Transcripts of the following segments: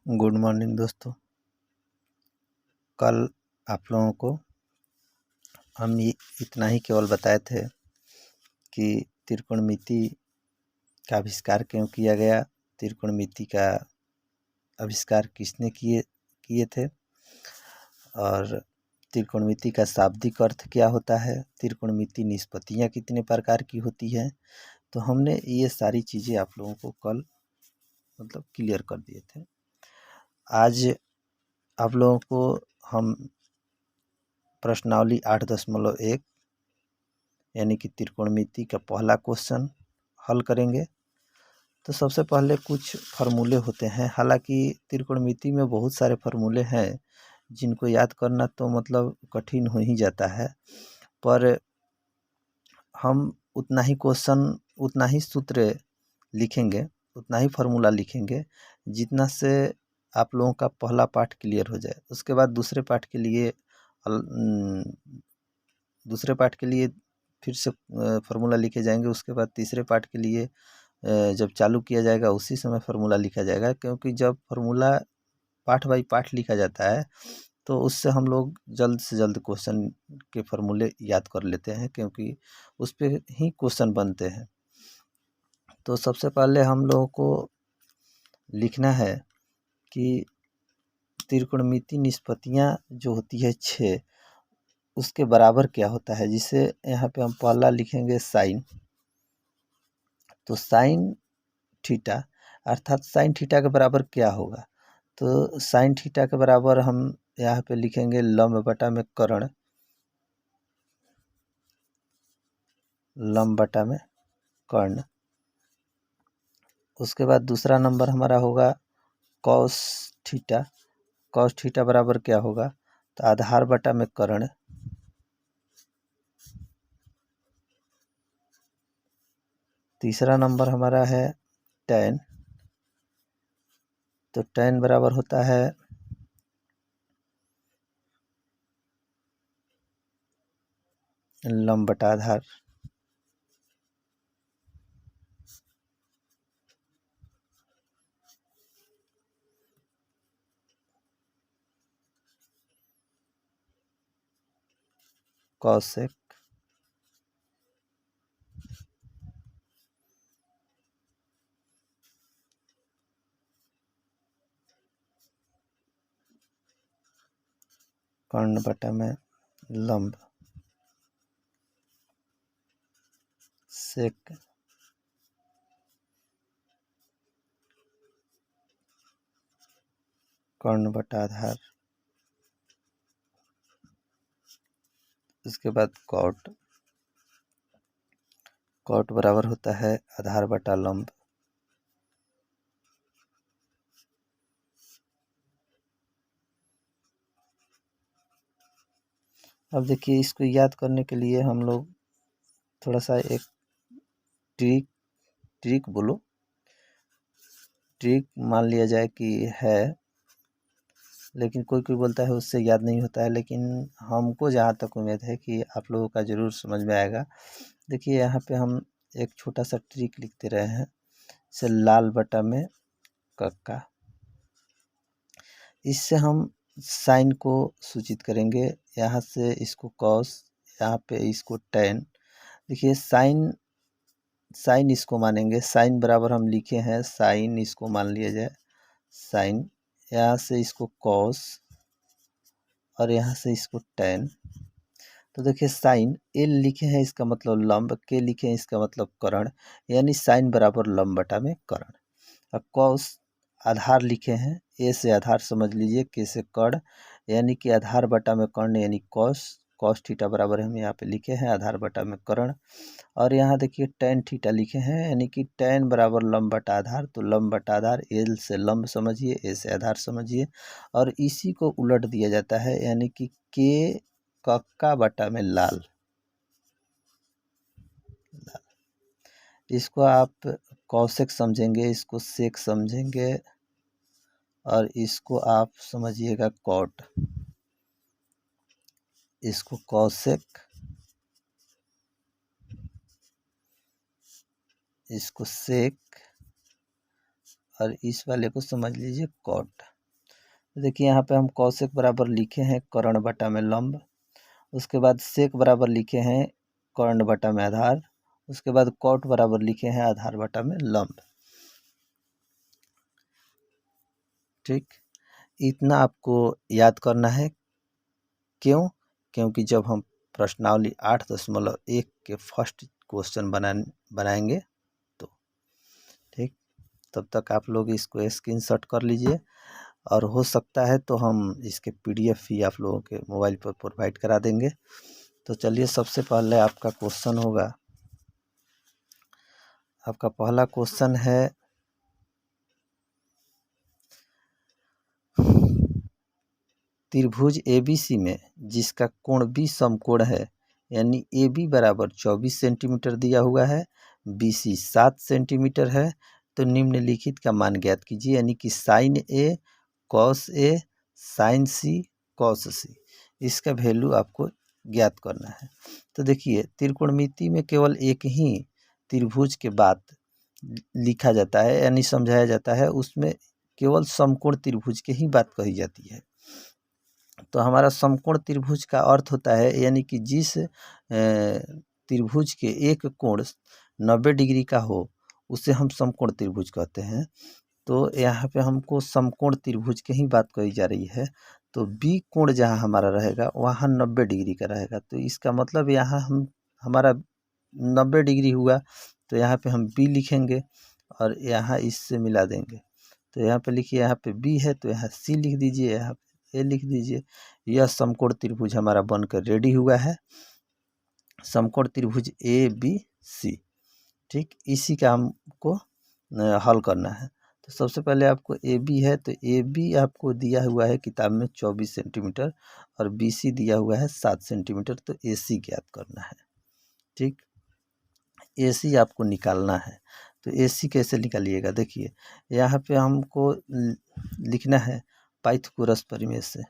Good morning दोस्तों। कल आप लोगों को हम इतना ही केवल बताए थे कि त्रिकोणमिति का आविष्कार क्यों किया गया, त्रिकोणमिति का आविष्कार किसने किए थे और त्रिकोणमिति का शाब्दिक अर्थ क्या होता है, त्रिकोणमिति निष्पत्तियाँ कितने प्रकार की होती हैं। तो हमने ये सारी चीज़ें आप लोगों को कल क्लियर कर दिए थे। आज आप लोगों को हम प्रश्नावली 8.1 यानी कि त्रिकोणमिति का पहला क्वेश्चन हल करेंगे। तो सबसे पहले कुछ फार्मूले होते हैं, हालांकि त्रिकोणमिति में बहुत सारे फार्मूले हैं जिनको याद करना तो कठिन हो ही जाता है, पर हम उतना ही क्वेश्चन, उतना ही सूत्र लिखेंगे, उतना ही फार्मूला लिखेंगे जितना से आप लोगों का पहला पार्ट क्लियर हो जाए। उसके बाद दूसरे पार्ट के लिए फिर से फार्मूला लिखे जाएंगे। उसके बाद तीसरे पार्ट के लिए जब चालू किया जाएगा उसी समय फार्मूला लिखा जाएगा, क्योंकि जब फार्मूला पार्ट बाई पार्ट लिखा जाता है तो उससे हम लोग जल्द से जल्द क्वेश्चन के फार्मूले याद कर लेते हैं, क्योंकि उस पर ही क्वेश्चन बनते हैं। तो सबसे पहले हम लोगों को लिखना है कि त्रिकोणमिति निष्पत्तियाँ जो होती है 6, उसके बराबर क्या होता है, जिसे यहाँ पे हम पहला लिखेंगे साइन। तो साइन थीटा अर्थात साइन थीटा के बराबर क्या होगा, तो साइन थीटा के बराबर हम यहाँ पे लिखेंगे लंब बटा में कर्ण, लंब बटा में कर्ण। उसके बाद दूसरा नंबर हमारा होगा कॉस थीटा, कॉस थीटा बराबर क्या होगा, तो आधार बटा में कर्ण। तीसरा नंबर हमारा है टैन, तो टैन बराबर होता है लंब बटा आधार। कॉसेक कर्ण बटा में लंब सेक कर्ण बटा आधार। उसके बाद कॉट, कॉट बराबर होता है आधार बटा लंब। अब देखिए, इसको याद करने के लिए हम लोग थोड़ा सा एक ट्रिक बोलो, ट्रिक मान लिया जाए कि है, लेकिन कोई कोई बोलता है उससे याद नहीं होता है, लेकिन हमको जहाँ तक उम्मीद है कि आप लोगों का ज़रूर समझ में आएगा। देखिए, यहाँ पे हम एक छोटा सा ट्रिक लिखते रहे हैं, जैसे लाल बटा में कक्का। इससे हम साइन को सूचित करेंगे, यहाँ से इसको कॉस, यहाँ पे इसको टैन। देखिए, साइन साइन इसको मानेंगे, साइन बराबर हम लिखे हैं साइन, इसको मान लिया जाए साइन, यहाँ से इसको कॉस और यहाँ से इसको टैन। तो देखिए, साइन एल लिखे हैं इसका मतलब लंब, के लिखे हैं इसका मतलब कर्ण, यानी साइन बराबर लंब बटा में कर्ण। अब कॉस आधार लिखे हैं, ए से आधार समझ लीजिए, के से कर्ण, यानी कि आधार बटा में कर्ण यानी कॉस, कॉस थीटा बराबर हम यहाँ पे लिखे हैं आधार बटा में कर्ण। और यहाँ देखिए टैन थीटा लिखे हैं, यानी कि टैन बराबर लंब बटा आधार, तो लंब बटा आधार, एल से लंब समझिए, ए से आधार समझिए, और इसी को उलट दिया जाता है, यानी कि के कक्का बटा में लाल। इसको आप कौशिक समझेंगे, इसको सेक समझेंगे, और इसको आप समझिएगा कॉट। इसको कौशिक, इसको सेक, और इस वाले को समझ लीजिए कॉट। देखिए यहाँ पे हम कौशिक बराबर लिखे हैं कर्ण बटा में लंब, उसके बाद सेक बराबर लिखे हैं कर्ण बटा में आधार, उसके बाद कॉट बराबर लिखे हैं आधार बटा में लंब। ठीक, इतना आपको याद करना है। क्यों? क्योंकि जब हम प्रश्नावली 8.1 के फर्स्ट क्वेश्चन बनाएंगे तो ठीक, तब तक आप लोग इसको स्क्रीनशॉट कर लीजिए, और हो सकता है तो हम इसके PDF ही आप लोगों के मोबाइल पर प्रोवाइड करा देंगे। तो चलिए, सबसे पहले आपका क्वेश्चन होगा, आपका पहला क्वेश्चन है त्रिभुज ABC में जिसका कोण B समकोण है, यानी AB बराबर 24 सेंटीमीटर दिया हुआ है, BC 7 सेंटीमीटर है, तो निम्नलिखित का मान ज्ञात कीजिए। यानी कि sine A cos A sine C cos C, इसका वैल्यू आपको ज्ञात करना है। तो देखिए, त्रिकोणमिति में केवल एक ही त्रिभुज के बात लिखा जाता है, यानी समझाया जाता है, उसमें केवल समकोण त्रिभुज की ही बात कही जाती है। तो हमारा समकोण त्रिभुज का अर्थ होता है, यानी कि जिस त्रिभुज के एक कोण 90 डिग्री का हो उसे हम समकोण त्रिभुज कहते हैं। तो यहाँ पे हमको समकोण त्रिभुज की ही बात कही जा रही है। तो बी कोण जहाँ हमारा रहेगा वहाँ 90 डिग्री का रहेगा। तो इसका मतलब यहाँ हमारा 90 डिग्री हुआ, तो यहाँ पे हम बी लिखेंगे और यहाँ इससे मिला देंगे। तो यहाँ पे लिखिए, यहाँ पे बी है तो यहाँ सी लिख दीजिए, यहाँ पे ए लिख दीजिए। यह समकोण त्रिभुज हमारा बनकर रेडी हुआ है, समकोण त्रिभुज ABC। ठीक, इसी का हमको हल करना है। तो सबसे पहले आपको AB है, तो AB आपको दिया हुआ है किताब में 24 सेंटीमीटर और BC दिया हुआ है 7 सेंटीमीटर। तो AC ज्ञात करना है। ठीक, AC आपको निकालना है। तो AC कैसे निकालिएगा? देखिए, यहाँ पे हमको लिखना है पाइथागोरस प्रमेय से।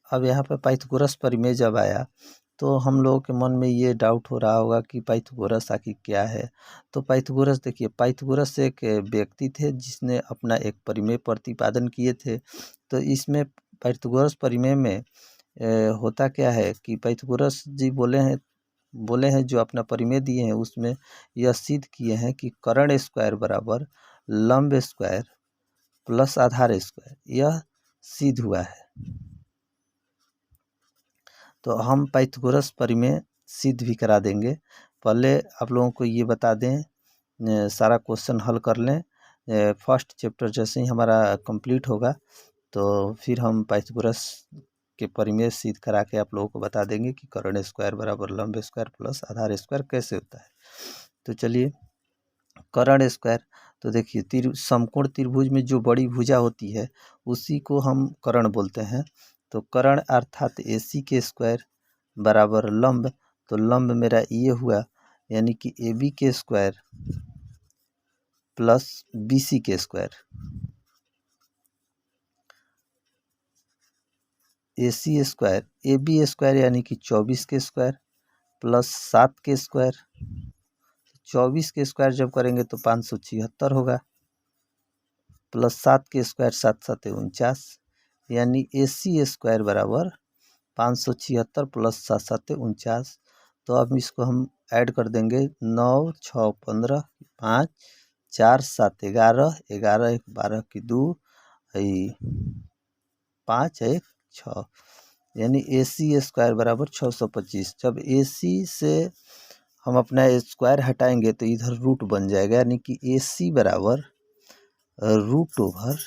अब यहाँ पे पाइथागोरस प्रमेय जब आया तो हम लोगों के मन में ये डाउट हो रहा होगा कि पाइथागोरस आखिर क्या है। तो पाइथागोरस, देखिए, पाइथागोरस एक व्यक्ति थे जिसने अपना एक प्रमेय प्रतिपादन किए थे। तो इसमें पाइथागोरस प्रमेय में होता क्या है कि पाइथागोरस जी बोले हैं जो अपना प्रमेय दिए हैं उसमें यह सिद्ध किए हैं कि कर्ण स्क्वायर बराबर लंब स्क्वायर प्लस आधार स्क्वायर, यह सिद्ध हुआ है। तो हम पाइथागोरस प्रमेय सिद्ध भी करा देंगे। पहले आप लोगों को ये बता दें, सारा क्वेश्चन हल कर लें। फर्स्ट चैप्टर जैसे ही हमारा कंप्लीट होगा तो फिर हम पाइथागोरस के प्रमेय सिद्ध करा के आप लोगों को बता देंगे कि कर्ण स्क्वायर बराबर लंब स्क्वायर प्लस आधार स्क्वायर कैसे होता है। तो चलिए, कर्ण स्क्वायर, तो देखिए, समकोण त्रिभुज में जो बड़ी भुजा होती है उसी को हम कर्ण बोलते हैं। तो कर्ण अर्थात AC के स्क्वायर बराबर लंब, तो लंब मेरा ये हुआ, यानी कि AB के स्क्वायर प्लस BC के square, AC square AB square यानी कि 24 के स्क्वायर प्लस 7 के स्क्वायर। 24 के स्क्वायर जब करेंगे तो 576 होगा, प्लस 7 के स्क्वायर 7 7 49, यानी AC स्क्वायर बराबर 576 प्लस 7 7 49। तो अब इसको हम ऐड कर देंगे, 9 6 15 5 4 7 11 11 1 12 की 2 5 1 6, यानी AC स्क्वायर बराबर 625। जब AC से हम अपना स्क्वायर हटाएंगे तो इधर रूट बन जाएगा, यानी कि AC बराबर रूट ओवर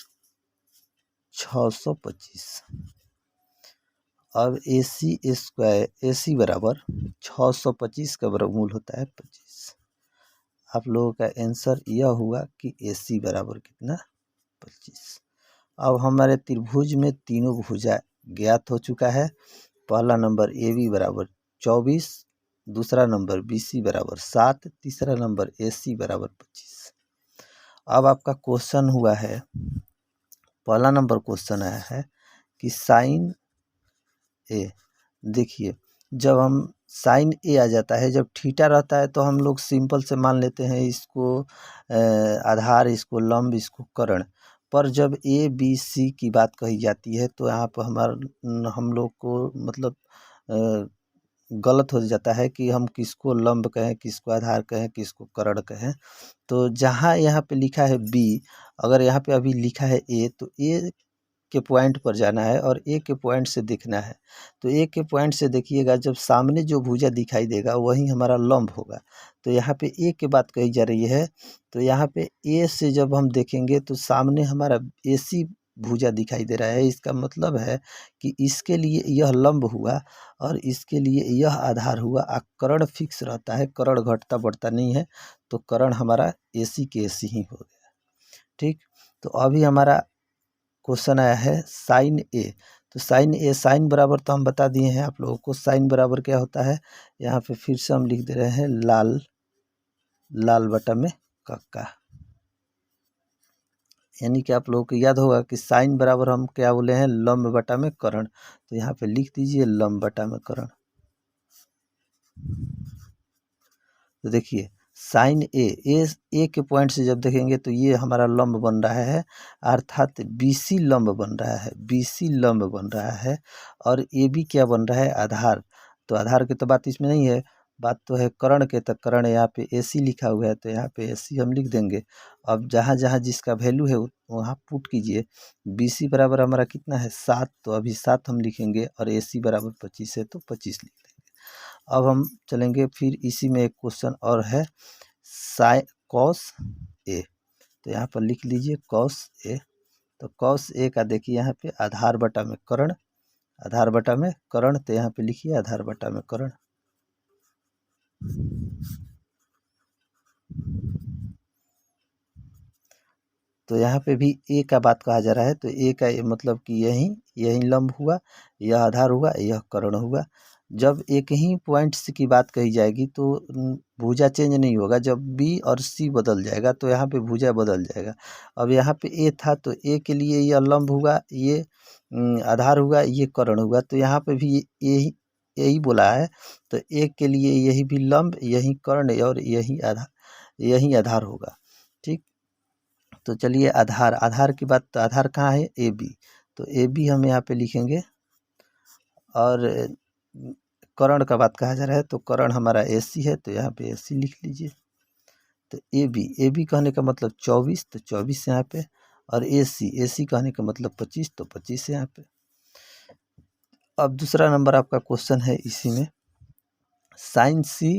625। अब AC बराबर 625 का वर्गमूल होता है 25। आप लोगों का आंसर यह हुआ कि AC बराबर कितना? 25। अब हमारे त्रिभुज में तीनों भुजा ज्ञात हो चुका है। पहला नंबर AB बराबर 24, दूसरा नंबर BC बराबर 7, तीसरा नंबर AC बराबर 25। अब आपका क्वेश्चन हुआ है पहला नंबर क्वेश्चन आया है कि साइन ए, देखिए जब हम साइन ए आ जाता है, जब थीटा रहता है तो हम लोग सिंपल से मान लेते हैं इसको आधार, इसको लंब, इसको कर्ण। पर जब ए बी सी की बात कही जाती है तो यहाँ पर हम लोग को मतलब गलत हो जाता है कि हम किसको लंब कहें, किसको आधार कहें, किसको कर्ण कहें। तो जहाँ यहाँ पे लिखा है बी, अगर यहाँ पे अभी लिखा है ए, तो ए के पॉइंट पर जाना है और ए के पॉइंट से देखना है। तो ए के पॉइंट से देखिएगा, जब सामने जो भुजा दिखाई देगा वही हमारा लंब होगा। तो यहाँ पे ए की बात कही जा रही है, तो यहाँ पे ए से जब हम देखेंगे तो सामने हमारा एसी भुजा दिखाई दे रहा है। इसका मतलब है कि इसके लिए यह लंब हुआ और इसके लिए यह आधार हुआ। कर्ण फिक्स रहता है, कर्ण घटता बढ़ता नहीं है, तो कर्ण हमारा एसी के एसी ही हो गया। ठीक, तो अभी हमारा क्वेश्चन आया है साइन ए। तो साइन ए, साइन बराबर तो हम बता दिए हैं आप लोगों को, साइन बराबर क्या होता है, यहाँ पे फिर से हम लिख दे रहे हैं लाल, लाल बटा में कक्का। यानी कि आप लोगों को याद होगा कि साइन बराबर हम क्या बोले हैं, लंब बटा में कर्ण। तो यहाँ पे लिख दीजिए लंब बटा में कर्ण। तो देखिए साइन ए के पॉइंट से जब देखेंगे तो ये हमारा लंब बन रहा है, अर्थात बीसी लंब बन रहा है, बीसी लंब बन रहा है। और ए बी क्या बन रहा है, आधार। तो आधार की तो बात इसमें नहीं है, बात तो है कर्ण के। तो कर्ण यहाँ पे एसी लिखा हुआ है, तो यहाँ पे एसी हम लिख देंगे। अब जहाँ जहाँ जिसका वैल्यू है वहाँ पुट कीजिए। बीसी बराबर हमारा कितना है 7, तो अभी 7 हम लिखेंगे, और एसी बराबर 25 है तो 25 लिख देंगे। अब हम चलेंगे फिर इसी में एक क्वेश्चन और है, साइन कॉस ए। तो यहाँ पर लिख लीजिए कॉस ए। तो कॉस ए का देखिए यहाँ पे आधार बटा में कर्ण, आधार बटा में कर्ण। तो यहाँ पे लिखिए आधार बटा में कर्ण। तो यहाँ पे भी ए का बात कहा जा रहा है, तो ए का मतलब कि यही यही लंब हुआ, यह आधार हुआ, यह कर्ण हुआ। जब एक ही पॉइंट्स की बात कही जाएगी तो भुजा चेंज नहीं होगा। जब बी और सी बदल जाएगा तो यहाँ पे भुजा बदल जाएगा। अब यहाँ पे ए था तो ए के लिए यह लंब हुआ, ये आधार हुआ, ये कर्ण हुआ। तो यहाँ पे भी यही यही बोला है, तो ए के लिए यही भी लंब, यही कर्ण और यही आधार होगा। ठीक, तो चलिए आधार, आधार की बात, तो आधार कहाँ है, ए बी। तो ए बी हम यहाँ पे लिखेंगे। और कर्ण का बात कहा जा रहा है, तो कर्ण हमारा ए सी है, तो यहाँ पे ए सी लिख लीजिए। तो ए बी कहने का मतलब 24, तो 24 यहाँ पे। और ए सी कहने का मतलब 25, तो 25 यहाँ पे। अब दूसरा नंबर आपका क्वेश्चन है इसी में, साइन सी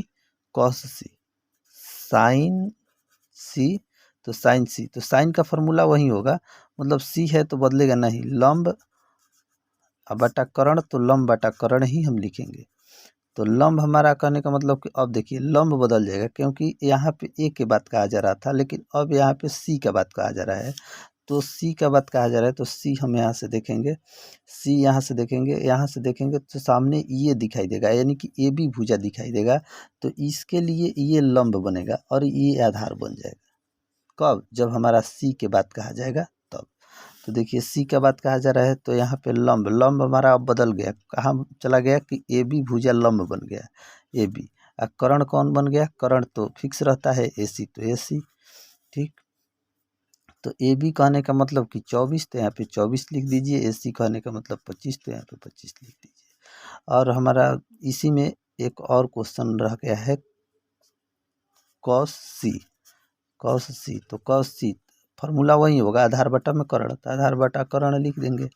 कॉस सी। साइन सी, तो साइन सी, तो साइन का फॉर्मूला वही होगा, मतलब सी है तो बदलेगा नहीं, लंब बटा कर्ण, तो लंब बटा कर्ण ही हम लिखेंगे। तो लंब हमारा कहने का मतलब कि अब देखिए लंब बदल जाएगा, क्योंकि यहाँ पे ए की बात कहा जा रहा था, लेकिन अब यहाँ पे सी का बात कहा जा रहा है। तो सी का बात कहा जा रहा है, तो सी हम यहाँ से देखेंगे, सी यहाँ से देखेंगे, यहाँ से देखेंगे तो सामने ये दिखाई देगा, यानी कि ए बी भुजा दिखाई देगा। तो इसके लिए ये लंब बनेगा और ये आधार बन जाएगा। कब, जब हमारा सी के बात कहा जाएगा तब। तो देखिए सी का बात कहा जा रहा है, तो यहाँ पे लंब, लंब हमारा अब बदल गया, कहाँ चला गया कि ए बी भुजा लंब बन गया, ए बी। कर्ण कौन बन गया, कर्ण तो फिक्स रहता है, ए सी तो ए सी। ठीक, तो ए बी कहने का मतलब कि 24, तो यहाँ पे 24 लिख दीजिए। ए सी कहने का मतलब 25, तो यहाँ पे 25 लिख दीजिए। और हमारा इसी में एक और क्वेश्चन रह गया है, कॉस सी। कॉस सी, तो कॉस सी फार्मूला वही होगा, आधार बटा में कर्ण, तो आधार बटा कर्ण लिख देंगे।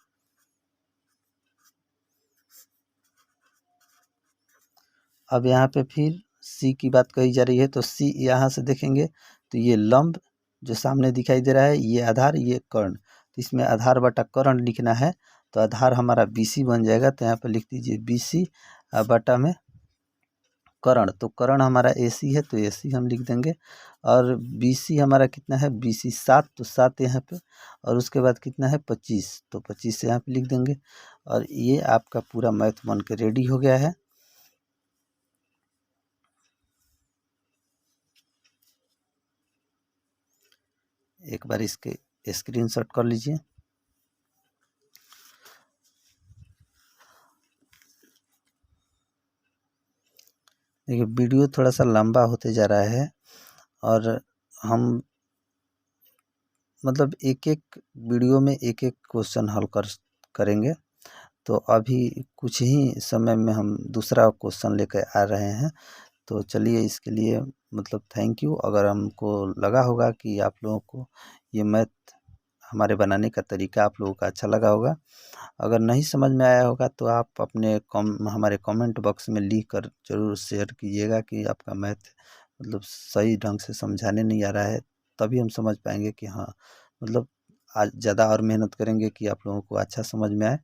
अब यहाँ पे फिर सी की बात कही जा रही है, तो सी यहाँ से देखेंगे तो ये लंब जो सामने दिखाई दे रहा है, ये आधार, ये कर्ण। तो इसमें आधार बटा कर्ण लिखना है, तो आधार हमारा बी सी बन जाएगा। तो यहाँ पे लिख दीजिए बी सी बटा में कर्ण। तो कर्ण हमारा ए सी है, तो ए सी हम लिख देंगे। और बी सी हमारा कितना है, बी सी 7, तो 7 यहाँ पे। और उसके बाद कितना है 25, तो 25 यहाँ पे लिख देंगे। और ये आपका पूरा मैथ बन के रेडी हो गया है। एक बार इसके स्क्रीनशॉट कर लीजिए। देखिए वीडियो थोड़ा सा लंबा होते जा रहा है और हम मतलब एक एक वीडियो में एक एक क्वेश्चन हल करेंगे। तो अभी कुछ ही समय में हम दूसरा क्वेश्चन लेकर आ रहे हैं। तो चलिए इसके लिए मतलब थैंक यू। अगर हमको लगा होगा कि आप लोगों को ये मैथ हमारे बनाने का तरीका आप लोगों का अच्छा लगा होगा। अगर नहीं समझ में आया होगा तो आप अपने हमारे कमेंट बॉक्स में लिख कर ज़रूर शेयर कीजिएगा कि आपका मैथ मतलब सही ढंग से समझाने नहीं आ रहा है। तभी हम समझ पाएंगे कि हाँ मतलब आज ज़्यादा और मेहनत करेंगे कि आप लोगों को अच्छा समझ में आए।